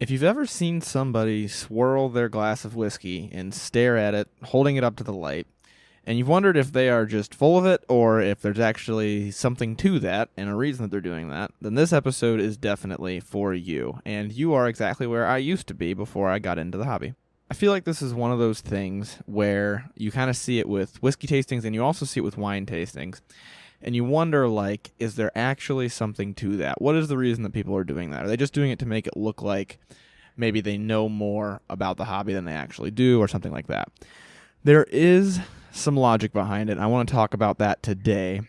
If you've ever seen somebody swirl their glass of whiskey and stare at it, holding it up to the light, and you've wondered if they are just full of it or if there's actually something to that and a reason that they're doing that, then this episode is definitely for you. And you are exactly where I used to be before I got into the hobby. I feel like this is one of those things where you kind of see it with whiskey tastings and you also see it with wine tastings. And you wonder, like, is there actually something to that? What is the reason that people are doing that? Are they just doing it to make it look like maybe they know more about the hobby than they actually do or something like that? There is some logic behind it. I want to talk about that today.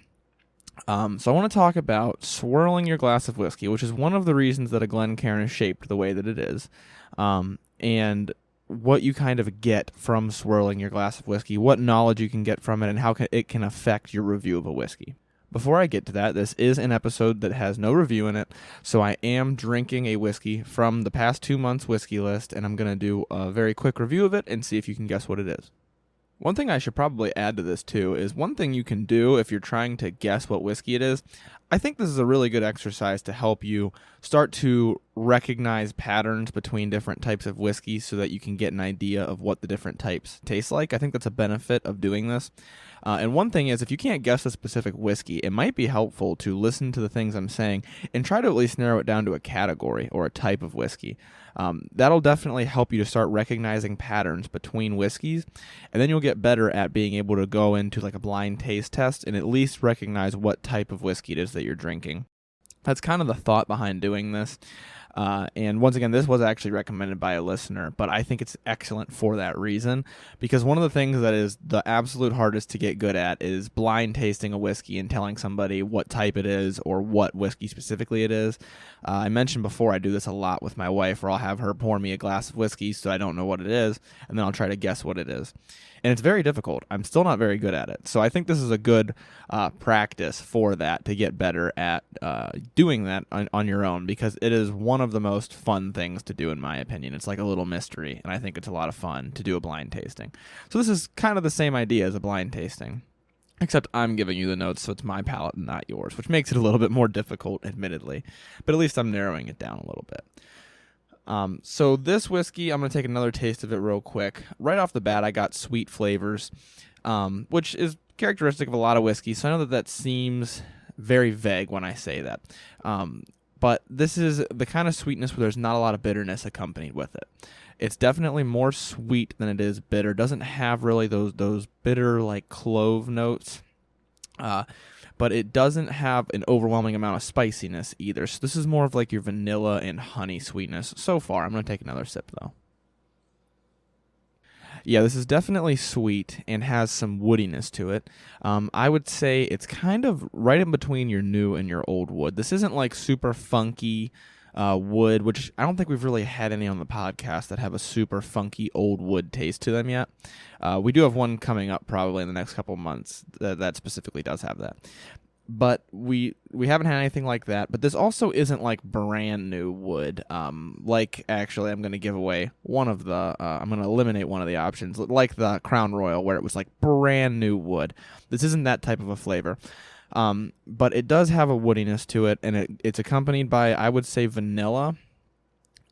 So I want to talk about swirling your glass of whiskey, which is one of the reasons that a Glencairn is shaped the way that it is. And what you kind of get from swirling your glass of whiskey, what knowledge you can get from it, and how it can affect your review of a whiskey. Before I get to that, this is an episode that has no review in it, so I am drinking a whiskey from the past 2 months' whiskey list, and I'm going to do a very quick review of it and see if you can guess what it is. One thing I should probably add to this, too, is one thing you can do if you're trying to guess what whiskey it is. I think this is a really good exercise to help you start to recognize patterns between different types of whiskey so that you can get an idea of what the different types taste like. I think that's a benefit of doing this. And one thing is, if you can't guess a specific whiskey, it might be helpful to listen to the things I'm saying and try to at least narrow it down to a category or a type of whiskey. That'll definitely help you to start recognizing patterns between whiskeys, and then you'll get better at being able to go into like a blind taste test and at least recognize what type of whiskey it is that you're drinking. That's kind of the thought behind doing this. And once again, this was actually recommended by a listener, but I think it's excellent for that reason, because one of the things that is the absolute hardest to get good at is blind tasting a whiskey and telling somebody what type it is or what whiskey specifically it is. I mentioned before I do this a lot with my wife, where I'll have her pour me a glass of whiskey so I don't know what it is, and then I'll try to guess what it is. And it's very difficult. I'm still not very good at it. So I think this is a good practice for that, to get better at doing that on your own, because it is one of the most fun things to do, in my opinion. It's like a little mystery, and I think it's a lot of fun to do a blind tasting. So this is kind of the same idea as a blind tasting, except I'm giving you the notes, so it's my palate and not yours, which makes it a little bit more difficult, admittedly. But at least I'm narrowing it down a little bit. So this whiskey, I'm going to take another taste of it real quick. Right off the bat, I got sweet flavors, which is characteristic of a lot of whiskey. So I know that seems very vague when I say that. But this is the kind of sweetness where there's not a lot of bitterness accompanied with it. It's definitely more sweet than it is bitter. Doesn't have really those bitter like clove notes. But it doesn't have an overwhelming amount of spiciness either. So this is more of like your vanilla and honey sweetness so far. I'm going to take another sip, though. Yeah, this is definitely sweet and has some woodiness to it. I would say it's kind of right in between your new and your old wood. This isn't like super funky wood, which I don't think we've really had any on the podcast that have a super funky old wood taste to them yet. We do have one coming up probably in the next couple months that specifically does have that. But we haven't had anything like that. But this also isn't like brand new wood. Actually, I'm going to give away one of the, I'm going to eliminate one of the options, like the Crown Royal, where it was like brand new wood. This isn't that type of a flavor. But it does have a woodiness to it, and it's accompanied by, I would say, vanilla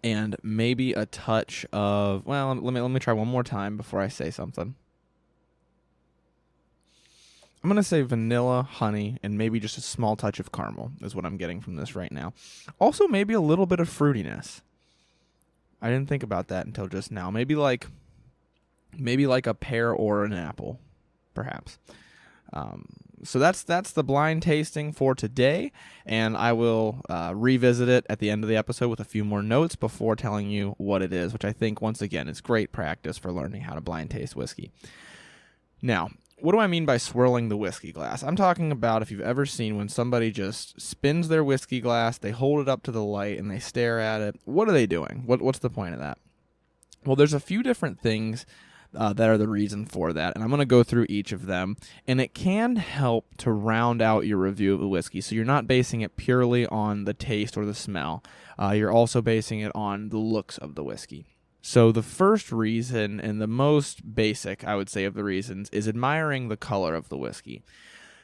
and maybe a touch of, well, let me try one more time before I say something. I'm going to say vanilla, honey, and maybe just a small touch of caramel is what I'm getting from this right now. Also, maybe a little bit of fruitiness. I didn't think about that until just now. Maybe like a pear or an apple, perhaps. So that's the blind tasting for today, and I will revisit it at the end of the episode with a few more notes before telling you what it is, which I think, once again, is great practice for learning how to blind taste whiskey. Now, what do I mean by swirling the whiskey glass? I'm talking about if you've ever seen when somebody just spins their whiskey glass, they hold it up to the light, and they stare at it. What are they doing? What's the point of that? Well, there's a few different things that are the reason for that, and I'm going to go through each of them, and it can help to round out your review of the whiskey, so you're not basing it purely on the taste or the smell. You're also basing it on the looks of the whiskey. So the first reason, and the most basic, I would say, of the reasons, is admiring the color of the whiskey.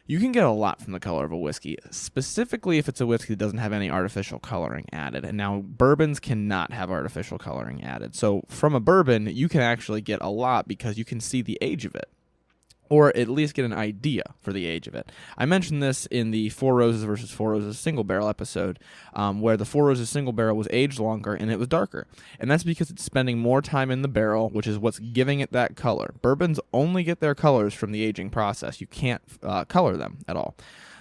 You can get a lot from the color of a whiskey, specifically if it's a whiskey that doesn't have any artificial coloring added. And now bourbons cannot have artificial coloring added. So from a bourbon, you can actually get a lot because you can see the age of it, or at least get an idea for the age of it. I mentioned this in the Four Roses versus Four Roses single barrel episode, where the Four Roses single barrel was aged longer and it was darker. And that's because it's spending more time in the barrel, which is what's giving it that color. Bourbons only get their colors from the aging process. You can't color them at all.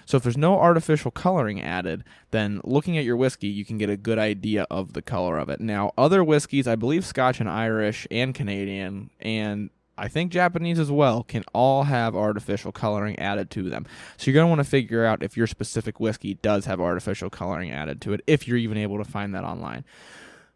So if there's no artificial coloring added, then looking at your whiskey, you can get a good idea of the color of it. Now, other whiskeys, I believe Scotch and Irish and Canadian, and I think Japanese as well, can all have artificial coloring added to them. So you're going to want to figure out if your specific whiskey does have artificial coloring added to it, if you're even able to find that online.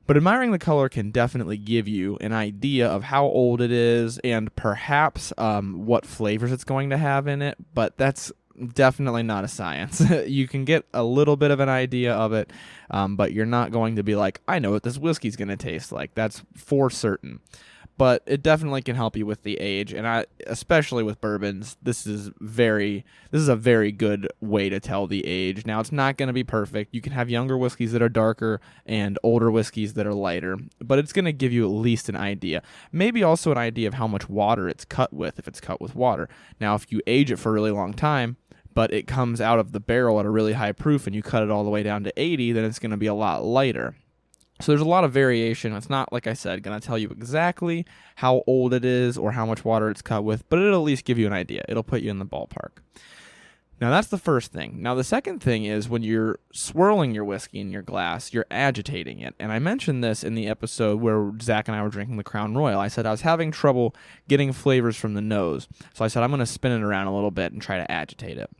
But admiring the color can definitely give you an idea of how old it is and perhaps what flavors it's going to have in it, but that's definitely not a science. You can get a little bit of an idea of it, but you're not going to be like, I know what this whiskey's going to taste like. That's for certain. But it definitely can help you with the age, and especially with bourbons, this is a very good way to tell the age. Now, it's not going to be perfect. You can have younger whiskeys that are darker and older whiskeys that are lighter, but it's going to give you at least an idea. Maybe also an idea of how much water it's cut with, if it's cut with water. Now, if you age it for a really long time, but it comes out of the barrel at a really high proof and you cut it all the way down to 80, then it's going to be a lot lighter. So there's a lot of variation. It's not, like I said, going to tell you exactly how old it is or how much water it's cut with, but it'll at least give you an idea. It'll put you in the ballpark. Now, that's the first thing. Now, the second thing is when you're swirling your whiskey in your glass, you're agitating it. And I mentioned this in the episode where Zach and I were drinking the Crown Royal. I said I was having trouble getting flavors from the nose. So I said I'm going to spin it around a little bit and try to agitate it.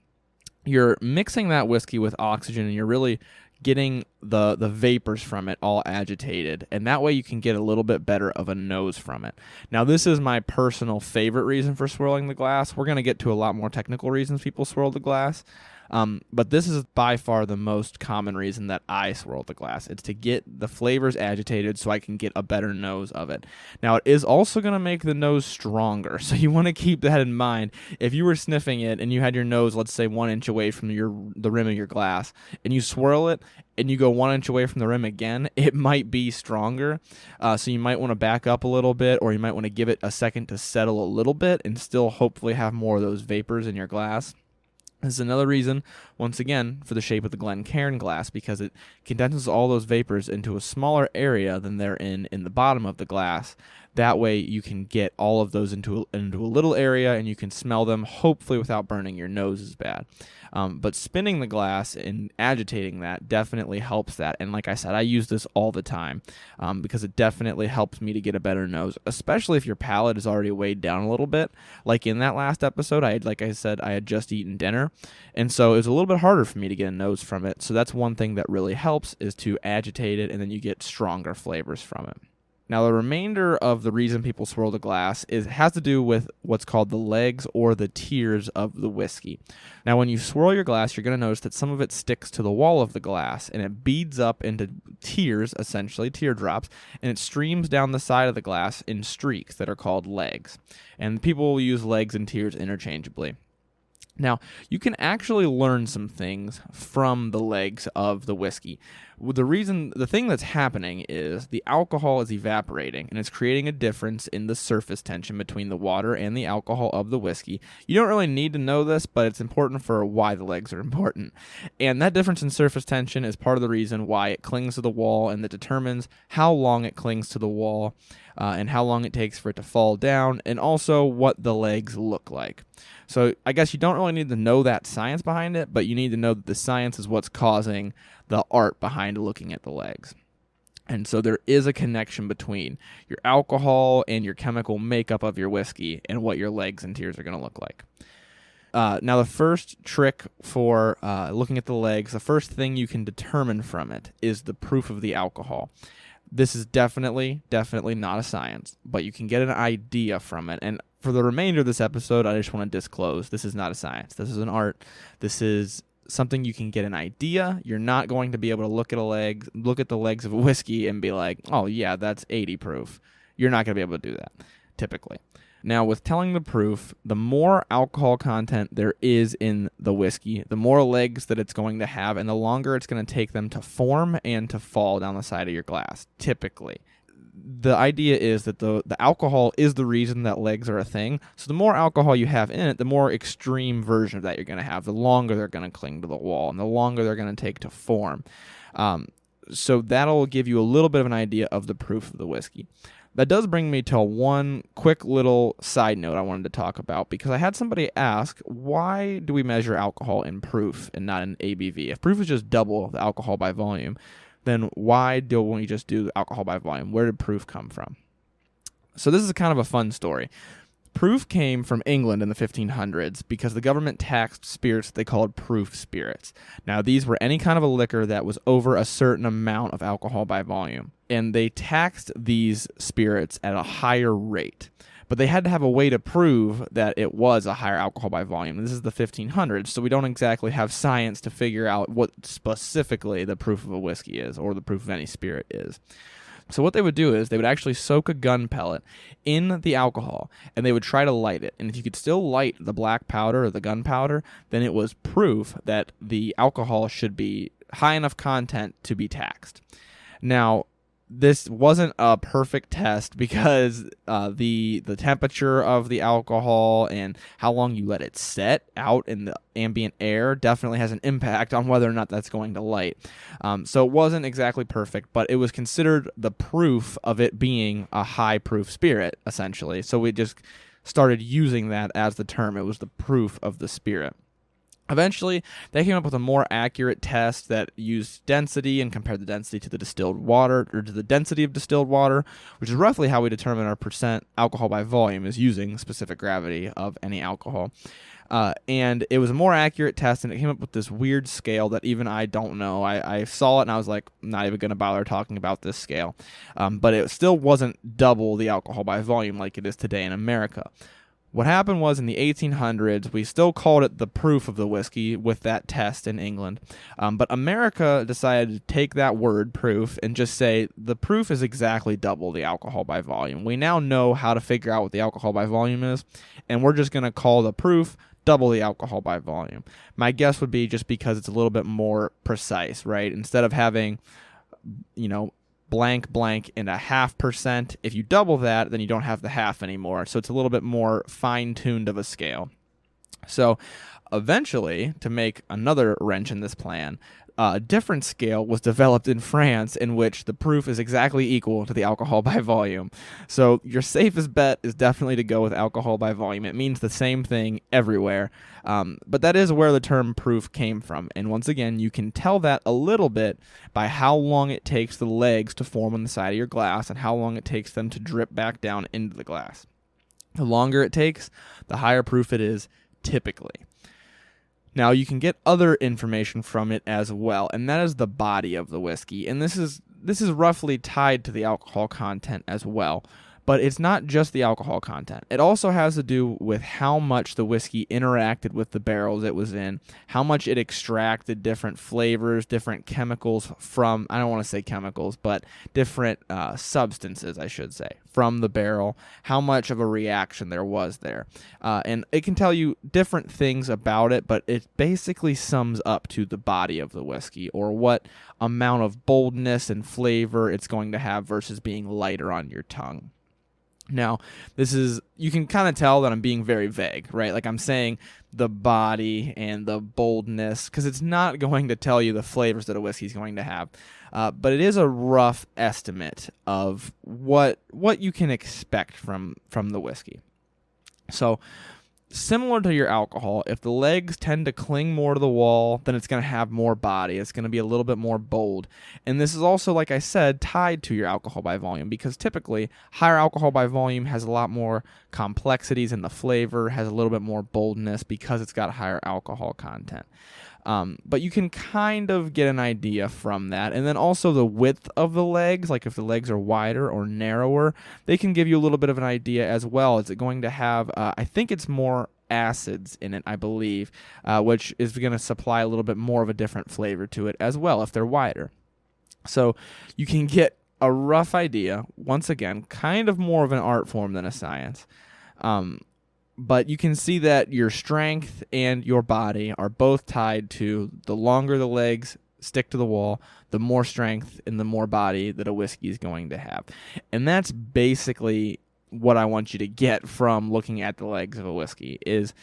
You're mixing that whiskey with oxygen, and you're really getting the vapors from it all agitated, and that way you can get a little bit better of a nose from it. Now, this is my personal favorite reason for swirling the glass. We're going to get to a lot more technical reasons people swirl the glass, but this is by far the most common reason that I swirl the glass. It's to get the flavors agitated so I can get a better nose of it. Now, it is also going to make the nose stronger, so you want to keep that in mind. If you were sniffing it and you had your nose, let's say, 1 inch away from the rim of your glass, and you swirl it, and you go 1 inch away from the rim again, it might be stronger. So you might want to back up a little bit, or you might want to give it a second to settle a little bit and still hopefully have more of those vapors in your glass. This is another reason, once again, for the shape of the Glencairn glass, because it condenses all those vapors into a smaller area than they're in the bottom of the glass. That way you can get all of those into a little area, and you can smell them, hopefully without burning your nose as bad. But spinning the glass and agitating that definitely helps that. And like I said, I use this all the time because it definitely helps me to get a better nose, especially if your palate is already weighed down a little bit. Like in that last episode, I had just eaten dinner, and so it was a little bit harder for me to get a nose from it. So that's one thing that really helps, is to agitate it, and then you get stronger flavors from it. Now, the remainder of the reason people swirl the glass has to do with what's called the legs or the tiers of the whiskey. Now, when you swirl your glass, you're going to notice that some of it sticks to the wall of the glass, and it beads up into tiers, essentially, teardrops, and it streams down the side of the glass in streaks that are called legs. And people will use legs and tiers interchangeably. Now, you can actually learn some things from the legs of the whiskey. The thing that's happening is the alcohol is evaporating, and it's creating a difference in the surface tension between the water and the alcohol of the whiskey. You don't really need to know this, but it's important for why the legs are important. And that difference in surface tension is part of the reason why it clings to the wall, and that determines how long it clings to the wall, and how long it takes for it to fall down, and also what the legs look like. So I guess you don't really need to know that science behind it, but you need to know that the science is what's causing the art behind looking at the legs. And so there is a connection between your alcohol and your chemical makeup of your whiskey and what your legs and tiers are going to look like. Now, the first trick for looking at the legs, the first thing you can determine from it is the proof of the alcohol. This is definitely not a science, but you can get an idea from it. And for the remainder of this episode, I just want to disclose this is not a science. This is an art. This is something you can get an idea. You're not going to be able to look at the legs of a whiskey and be like, oh yeah, that's 80 proof. You're not going to be able to do that, typically. Now, with telling the proof, the more alcohol content there is in the whiskey, the more legs that it's going to have, and the longer it's going to take them to form and to fall down the side of your glass, typically. The idea is that the alcohol is the reason that legs are a thing. So the more alcohol you have in it, the more extreme version of that you're going to have, the longer they're going to cling to the wall, and the longer they're going to take to form. So that'll give you a little bit of an idea of the proof of the whiskey. That does bring me to one quick little side note I wanted to talk about, because I had somebody ask, why do we measure alcohol in proof and not in ABV? If proof is just double the alcohol by volume, then why don't we just do alcohol by volume? Where did proof come from? So this is kind of a fun story. Proof came from England in the 1500s because the government taxed spirits they called proof spirits. Now, these were any kind of a liquor that was over a certain amount of alcohol by volume, and they taxed these spirits at a higher rate. But they had to have a way to prove that it was a higher alcohol by volume. This is the 1500s, so we don't exactly have science to figure out what specifically the proof of a whiskey is or the proof of any spirit is. So what they would do is they would actually soak a gun pellet in the alcohol, and they would try to light it. And if you could still light the black powder or the gunpowder, then it was proof that the alcohol should be high enough content to be taxed. Now, this wasn't a perfect test because the temperature of the alcohol and how long you let it set out in the ambient air definitely has an impact on whether or not that's going to light. So it wasn't exactly perfect, but it was considered the proof of it being a high proof spirit, essentially. So we just started using that as the term. It was the proof of the spirit. Eventually, they came up with a more accurate test that used density and compared the density to the distilled water, or to the density of distilled water, which is roughly how we determine our percent alcohol by volume, is using specific gravity of any alcohol. And it was a more accurate test, and it came up with this weird scale that even I don't know. I saw it, and I was like, I'm not even going to bother talking about this scale. But it still wasn't double the alcohol by volume like it is today in America. What happened was in the 1800s, we still called it the proof of the whiskey with that test in England. But America decided to take that word, proof, and just say the proof is exactly double the alcohol by volume. We now know how to figure out what the alcohol by volume is, and we're just going to call the proof double the alcohol by volume. My guess would be just because it's a little bit more precise, right? Instead of having, blank and a 0.5%. If you double that, then you don't have the half anymore. So it's a little bit more fine-tuned of a scale. So eventually, to make another wrench in this plan, a different scale was developed in France in which the proof is exactly equal to the alcohol by volume. So your safest bet is definitely to go with alcohol by volume. It means the same thing everywhere. But that is where the term proof came from. And once again, you can tell that a little bit by how long it takes the legs to form on the side of your glass and how long it takes them to drip back down into the glass. The longer it takes, the higher proof it is, typically. Now, you can get other information from it as well, and that is the body of the whiskey. And this is roughly tied to the alcohol content as well. But it's not just the alcohol content. It also has to do with how much the whiskey interacted with the barrels it was in, how much it extracted different flavors, different chemicals from, I don't want to say chemicals, but different substances, I should say, from the barrel, how much of a reaction there was there. And it can tell you different things about it, but it basically sums up to the body of the whiskey, or what amount of boldness and flavor it's going to have versus being lighter on your tongue. Now, you can kind of tell that I'm being very vague, right? Like I'm saying the body and the boldness, because it's not going to tell you the flavors that a whiskey is going to have. But it is a rough estimate of what you can expect from the whiskey. So, similar to your alcohol, if the legs tend to cling more to the wall, then it's going to have more body. It's going to be a little bit more bold. And this is also, like I said, tied to your alcohol by volume, because typically higher alcohol by volume has a lot more complexities in the flavor, has a little bit more boldness because it's got higher alcohol content. But you can kind of get an idea from that. And then also the width of the legs, like if the legs are wider or narrower, they can give you a little bit of an idea as well. Is it going to have, I think it's more acids in it, I believe, which is going to supply a little bit more of a different flavor to it as well if they're wider. So you can get a rough idea, once again, kind of more of an art form than a science. But you can see that your strength and your body are both tied to the longer the legs stick to the wall, the more strength and the more body that a whiskey is going to have. And that's basically what I want you to get from looking at the legs of a whiskey is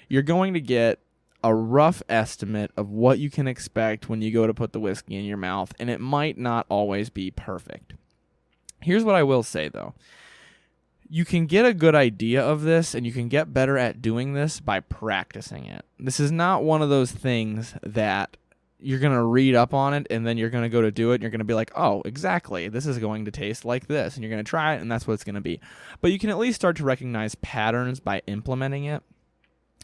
you're going to get a rough estimate of what you can expect when you go to put the whiskey in your mouth, and it might not always be perfect. Here's what I will say, though. You can get a good idea of this, and you can get better at doing this by practicing it. This is not one of those things that you're going to read up on it, and then you're going to go to do it, and you're going to be like, oh, exactly, this is going to taste like this, and you're going to try it, and that's what it's going to be. But you can at least start to recognize patterns by implementing it.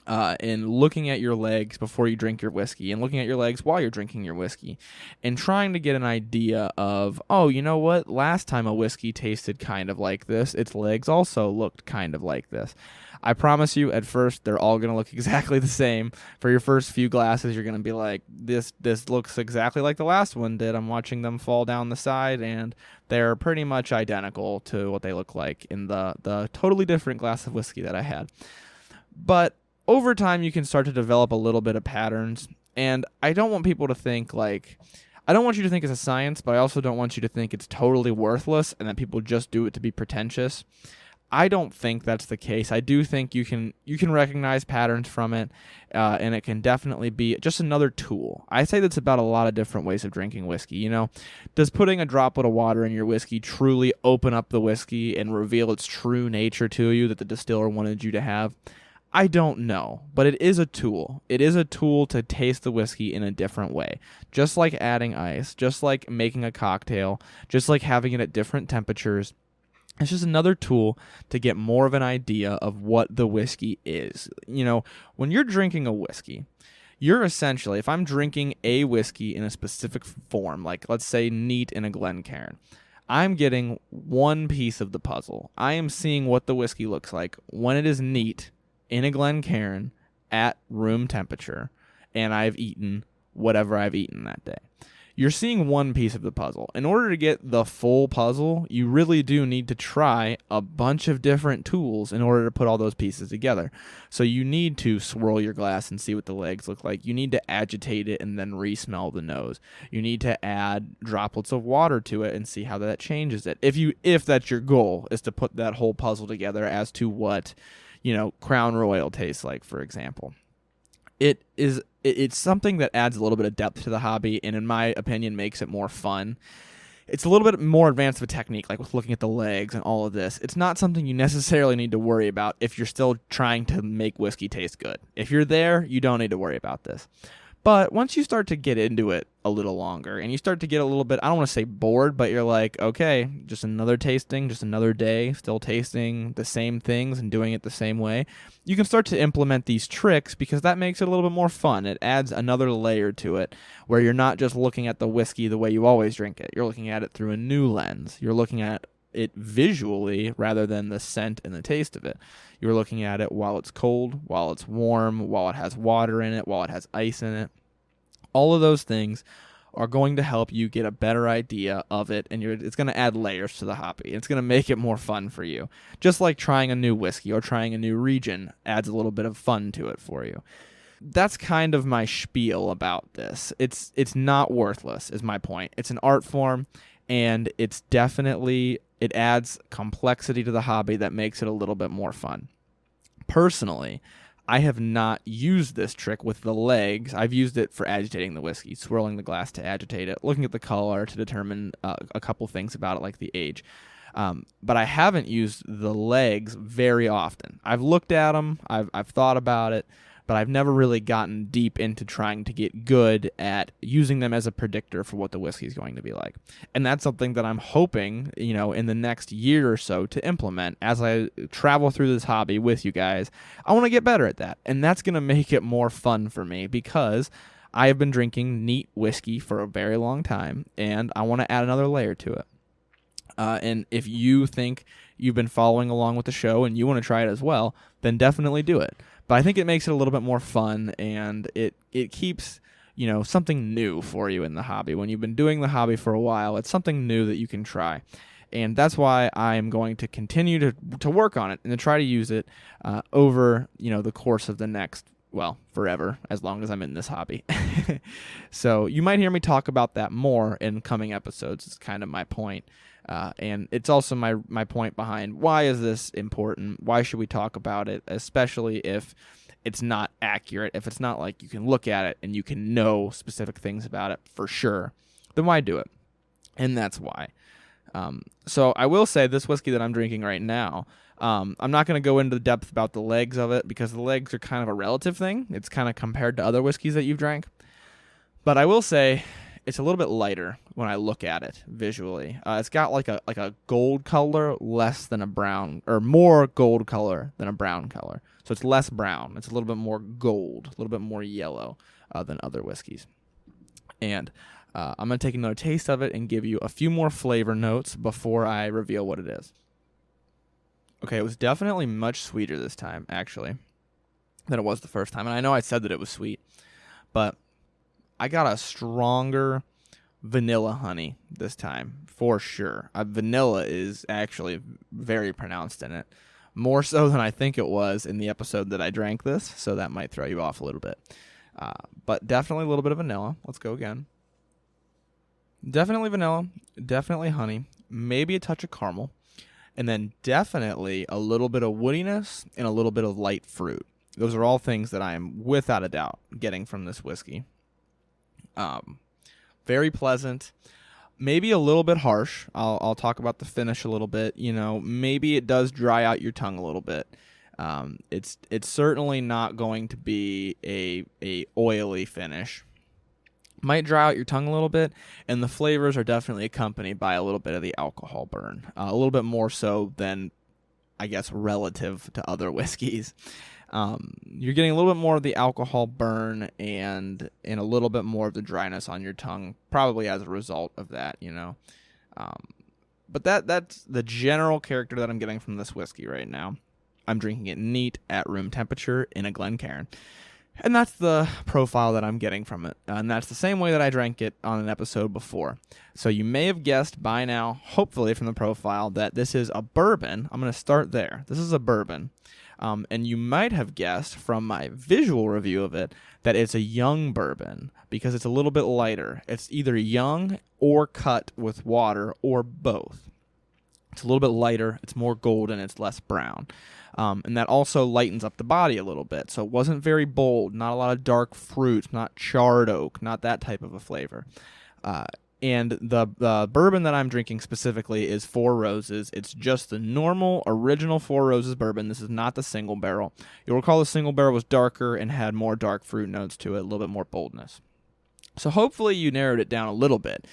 And looking at your legs before you drink your whiskey and looking at your legs while you're drinking your whiskey and trying to get an idea of, oh, you know what? Last time a whiskey tasted kind of like this, its legs also looked kind of like this. I promise you, at first, they're all going to look exactly the same. For your first few glasses, you're going to be like, this looks exactly like the last one did. I'm watching them fall down the side, and they're pretty much identical to what they look like in the totally different glass of whiskey that I had. But over time, you can start to develop a little bit of patterns, and I don't want people to think I don't want you to think it's a science, but I also don't want you to think it's totally worthless and that people just do it to be pretentious. I don't think that's the case. I do think you can recognize patterns from it, and it can definitely be just another tool. I say that's about a lot of different ways of drinking whiskey. You know, does putting a droplet of water in your whiskey truly open up the whiskey and reveal its true nature to you that the distiller wanted you to have? I don't know, but it is a tool. It is a tool to taste the whiskey in a different way. Just like adding ice, just like making a cocktail, just like having it at different temperatures. It's just another tool to get more of an idea of what the whiskey is. You know, when you're drinking a whiskey, you're essentially, if I'm drinking a whiskey in a specific form, like let's say neat in a Glencairn, I'm getting one piece of the puzzle. I am seeing what the whiskey looks like when it is neat in a Glencairn at room temperature, and I've eaten whatever I've eaten that day. You're seeing one piece of the puzzle. In order to get the full puzzle, you really do need to try a bunch of different tools in order to put all those pieces together. So you need to swirl your glass and see what the legs look like. You need to agitate it and then re-smell the nose. You need to add droplets of water to it and see how that changes it. If that's your goal, is to put that whole puzzle together as to what, Crown Royal tastes like, for example. It's something that adds a little bit of depth to the hobby, and in my opinion makes it more fun. It's a little bit more advanced of a technique, like with looking at the legs and all of this. It's not something you necessarily need to worry about if you're still trying to make whiskey taste good. If you're there, you don't need to worry about this. But once you start to get into it a little longer and you start to get a little bit, I don't want to say bored, but you're like, okay, just another tasting, just another day, still tasting the same things and doing it the same way. You can start to implement these tricks because that makes it a little bit more fun. It adds another layer to it where you're not just looking at the whiskey the way you always drink it. You're looking at it through a new lens. You're looking at it visually rather than the scent and the taste of it. You're looking at it while it's cold, while it's warm, while it has water in it, while it has ice in it. All of those things are going to help you get a better idea of it, and it's going to add layers to the hobby. It's going to make it more fun for you. Just like trying a new whiskey or trying a new region adds a little bit of fun to it for you. That's kind of my spiel about this. It's not worthless, is my point. It's an art form, and it adds complexity to the hobby that makes it a little bit more fun. Personally, I have not used this trick with the legs. I've used it for agitating the whiskey, swirling the glass to agitate it, looking at the color to determine a couple things about it, like the age. But I haven't used the legs very often. I've looked at them, I've thought about it, but I've never really gotten deep into trying to get good at using them as a predictor for what the whiskey is going to be like. And that's something that I'm hoping, in the next year or so to implement as I travel through this hobby with you guys. I want to get better at that. And that's going to make it more fun for me because I have been drinking neat whiskey for a very long time, and I want to add another layer to it. And if you think you've been following along with the show and you want to try it as well, then definitely do it. But I think it makes it a little bit more fun, and it keeps, something new for you in the hobby. When you've been doing the hobby for a while, it's something new that you can try. And that's why I'm going to continue to work on it and to try to use it over, the course of the next, forever, as long as I'm in this hobby. So you might hear me talk about that more in coming episodes. It's kind of my point. And it's also my point behind why is this important? Why should we talk about it? Especially if it's not accurate, if it's not like you can look at it and you can know specific things about it for sure, then why do it? And that's why. So I will say this whiskey that I'm drinking right now, I'm not going to go into depth about the legs of it because the legs are kind of a relative thing. It's kind of compared to other whiskeys that you've drank. But I will say it's a little bit lighter when I look at it visually. It's got like a gold color less than a brown, or more gold color than a brown color. So it's less brown. It's a little bit more gold, a little bit more yellow than other whiskeys. And I'm going to take another taste of it and give you a few more flavor notes before I reveal what it is. Okay, it was definitely much sweeter this time, actually, than it was the first time. And I know I said that it was sweet, but I got a stronger vanilla honey this time, for sure. Vanilla is actually very pronounced in it, more so than I think it was in the episode that I drank this, so that might throw you off a little bit. But definitely a little bit of vanilla. Let's go again. Definitely vanilla, definitely honey, maybe a touch of caramel, and then definitely a little bit of woodiness and a little bit of light fruit. Those are all things that I am without a doubt getting from this whiskey. Very pleasant, maybe a little bit harsh. I'll talk about the finish a little bit. Maybe it does dry out your tongue a little bit. It's certainly not going to be a oily finish. Might dry out your tongue a little bit, and the flavors are definitely accompanied by a little bit of the alcohol burn, a little bit more so than, I guess, relative to other whiskeys. You're getting a little bit more of the alcohol burn and a little bit more of the dryness on your tongue, probably as a result of that, But that's the general character that I'm getting from this whiskey right now. I'm drinking it neat at room temperature in a Glencairn. And that's the profile that I'm getting from it. And that's the same way that I drank it on an episode before. So you may have guessed by now, hopefully from the profile, that this is a bourbon. I'm going to start there. This is a bourbon. And you might have guessed from my visual review of it that it's a young bourbon because it's a little bit lighter. It's either young or cut with water or both. It's a little bit lighter, it's more golden, it's less brown. And that also lightens up the body a little bit. So it wasn't very bold, not a lot of dark fruit, not charred oak, not that type of a flavor. And the bourbon that I'm drinking specifically is Four Roses. It's just the normal, original Four Roses bourbon. This is not the single barrel. You'll recall the single barrel was darker and had more dark fruit notes to it, a little bit more boldness. So hopefully you narrowed it down a little bit.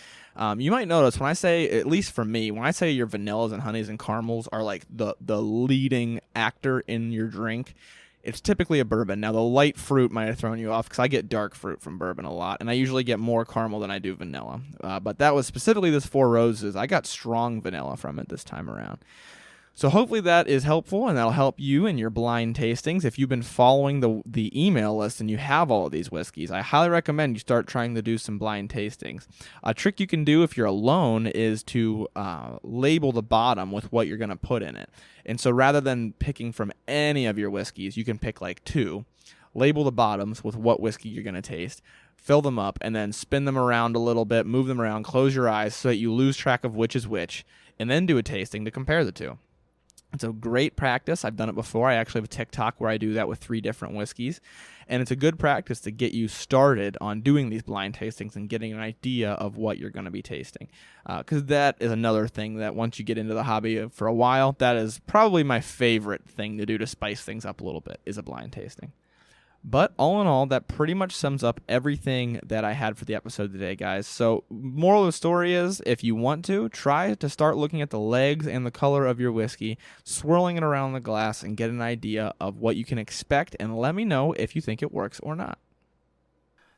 You might notice when I say, at least for me, when I say your vanillas and honeys and caramels are like the leading actor in your drink, it's typically a bourbon. Now, the light fruit might have thrown you off because I get dark fruit from bourbon a lot, and I usually get more caramel than I do vanilla. But that was specifically this Four Roses. I got strong vanilla from it this time around. So hopefully that is helpful, and that'll help you in your blind tastings. If you've been following the email list and you have all of these whiskeys, I highly recommend you start trying to do some blind tastings. A trick you can do if you're alone is to label the bottom with what you're going to put in it. And so rather than picking from any of your whiskeys, you can pick like two, label the bottoms with what whiskey you're going to taste, fill them up, and then spin them around a little bit, move them around, close your eyes so that you lose track of which is which, and then do a tasting to compare the two. It's a great practice. I've done it before. I actually have a TikTok where I do that with 3 different whiskeys. And it's a good practice to get you started on doing these blind tastings and getting an idea of what you're going to be tasting. Because that is another thing that once you get into the hobby for a while, that is probably my favorite thing to do to spice things up a little bit, is a blind tasting. But all in all, that pretty much sums up everything that I had for the episode today, guys. So moral of the story is, if you want to, try to start looking at the legs and the color of your whiskey, swirling it around the glass, and get an idea of what you can expect, and let me know if you think it works or not.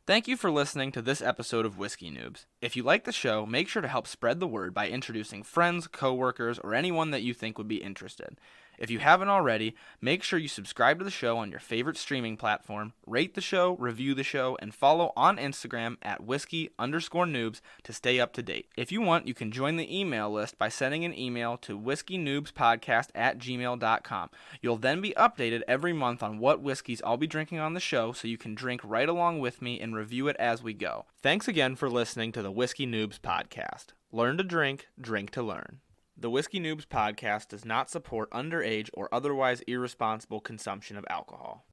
Thank you for listening to this episode of Whiskey Noobs. If you like the show, make sure to help spread the word by introducing friends, coworkers, or anyone that you think would be interested. If you haven't already, make sure you subscribe to the show on your favorite streaming platform, rate the show, review the show, and follow on Instagram at whiskey_noobs to stay up to date. If you want, you can join the email list by sending an email to whiskeynoobspodcast@gmail.com. You'll then be updated every month on what whiskeys I'll be drinking on the show, so you can drink right along with me and review it as we go. Thanks again for listening to the Whiskey Noobs Podcast. Learn to drink, drink to learn. The Whiskey Noobs Podcast does not support underage or otherwise irresponsible consumption of alcohol.